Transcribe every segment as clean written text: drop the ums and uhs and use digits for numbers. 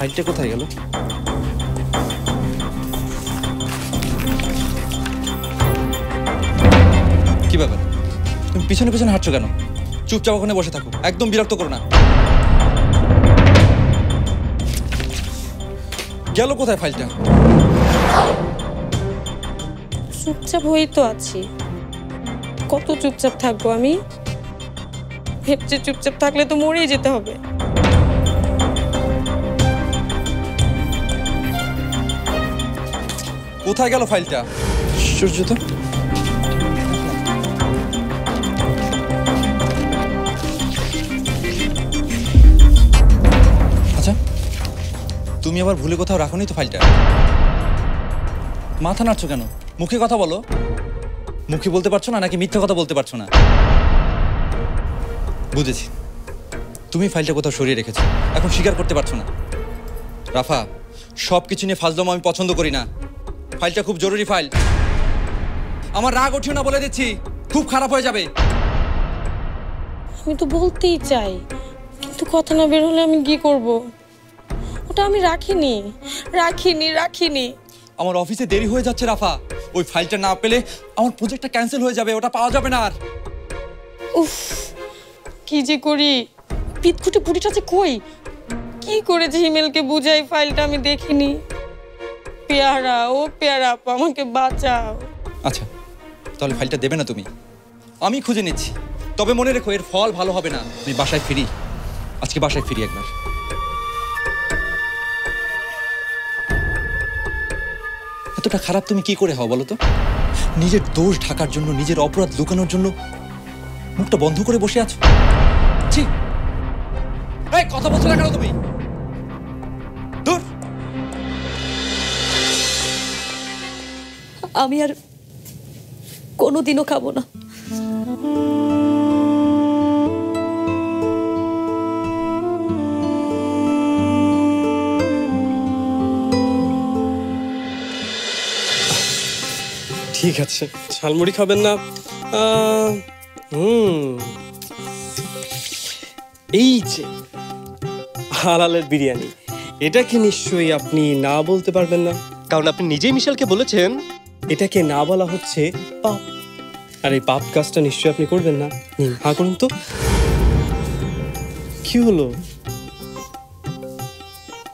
ফাইলটা কোথায় গেল? কি ব্যাপার, তুমি পিছনে পিছনে হাঁটছো কেন? চুপচাপ ওখানে বসে থাকো, একদম বিরক্ত করো না। গেল কোথায় ফাইলটা? চুপচাপ হয়েই তো আছি। কত চুপচাপ থাকবো আমি? ভেবছে চুপচাপ থাকলে তো মরেই যেতে হবে। কোথায় গেল ফাইলটা? সূর্য তো আচ্ছা, তুমি আবার ভুলে কোথাও রাখোনি তো ফাইলটা? মাথা নাড়ছো কেন? মুখে কথা বলো। মুখে বলতে পারছো না নাকি মিথ্যা কথা বলতে পারছো না? বুঝেছি, তুমি ফাইলটা কোথাও সরিয়ে রেখেছো, এখন স্বীকার করতে পারছো না। রাফা, সব কিছু নিয়ে ফাজলামো আমি পছন্দ করি না। ফাইলটা খুব জরুরি ফাইল। আমার রাগ উঠিও না বলে দিচ্ছি, খুব খারাপ হয়ে যাবে। আমি তো বলতেই চাই, কিন্তু কথা না বের হলে আমি কি করব? ওটা আমি রাখিনি রাখিনি রাখিনি। আমার অফিসে দেরি হয়ে যাচ্ছে রাফা, ওই ফাইলটা না পেলে আমার প্রজেক্টটা ক্যান্সেল হয়ে যাবে, ওটা পাওয়া যাবে না আর। উফ, কি যে করি? পিতকুটে বুড়িটা যে কই? কি করে ঝিমেলকে বুঝাই ফাইলটা আমি দেখিনি? পেয়ারা, ও পেয়ারা আপা, আমাকে বাঁচাও। আচ্ছা, তাহলে ফাইলটা দেবে না তুমি? আমি খুঁজে নিচ্ছি, তবে মনে রেখো এর ফল ভালো হবে না। আমি বাসায় ফিরি, আজকে বাসায় ফিরি একবার। এতটা খারাপ তুমি কি করে হও বলো তো? নিজের দোষ ঢাকার জন্য, নিজের অপরাধ লুকানোর জন্য মুখটা বন্ধ করে বসে আছো। ঠিক এই কথা বলছো না কেন তুমি? দূর। আমি আর কোনোদিনও খাবো না। ঠিক আছে, ঝালমুড়ি খাবেন না? এই যে হালালের বিরিয়ানি, এটাকে নিশ্চয়ই আপনি না বলতে পারবেন না, কারণ আপনি নিজেই মিশেলকে বলেছেন এটাকে না বলা হচ্ছে পাপ। আর এই পাপ কাজটা নিশ্চয়ই আপনি করবেন না। হ্যাঁ করুন তো। কি হলো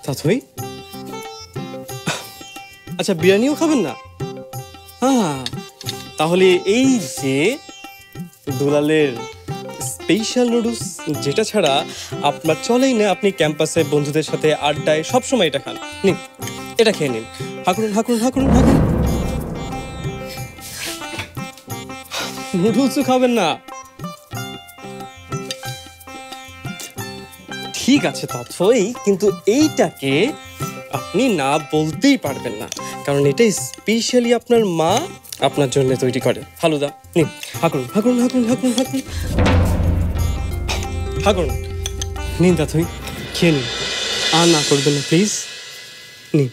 তাথই? আচ্ছা, বিরিয়ানিও খাবেন না? হ্যাঁ, তাহলে এই যে দুলালের স্পেশাল নুডলস, যেটা ছাড়া আপনার চলেই না, আপনি ক্যাম্পাসে বন্ধুদের সাথে আড্ডায় সবসময় এটা খান। নিন, এটা খেয়ে নিন। হাঁকুন হাঁকুন হাঁকুন হাঁকুন। নুডলসও খাবেন না? ঠিক আছে তাথই, কিন্তু এইটাকে আপনি না বলতেই পারবেন না, কারণ এটা স্পেশালি আপনার মা আপনার জন্য তৈরি করে ফালুদা। নিন, হাঁকুন হাঁকুন হাঁকুন হাঁকুন হাঁকুন হাঁকুন। নিন তাথই, খেয়ে নিন, আর না করবেন না প্লিজ। নিন।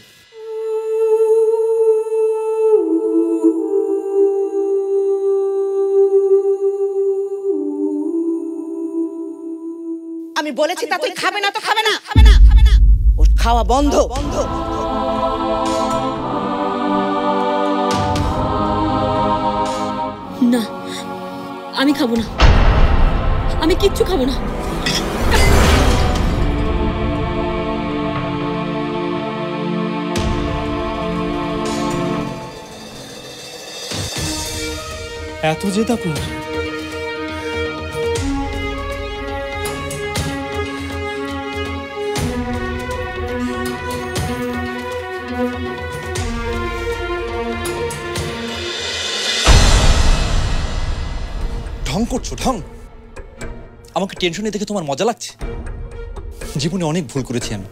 আমি বলেছি তা তুই খাবে না তো খাবে না, ওর খাওয়া বন্ধ। না, আমি খাবো না, আমি কিচ্ছু খাবো না। এত জেদ আপনার? ঢং করছো, ঢং। আমাকে টেনশনে দেখে তোমার মজা লাগছে? জীবনে অনেক ভুল করেছি আমি।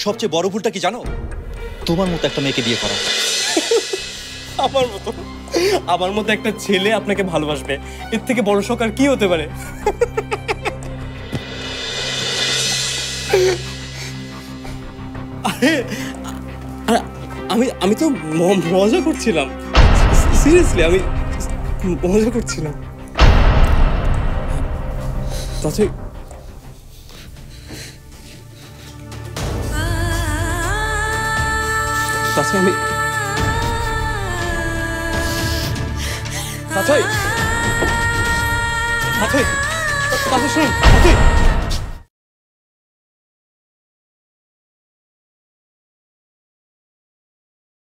সবচেয়ে বড় ভুলটা কি জানো? তোমার মতো একটা মেয়েকে বিয়ে করা। আমার মতো একটা ছেলে আপনাকে ভালোবাসবে, এর থেকে বড় শখ আর কি হতে পারে? আমি তো মজা করছিলাম, সিরিয়াসলি আমি মজা করছিলাম। তাতে চাচা আমি চাচাই চাচাই চাচা শুনুন চাচাই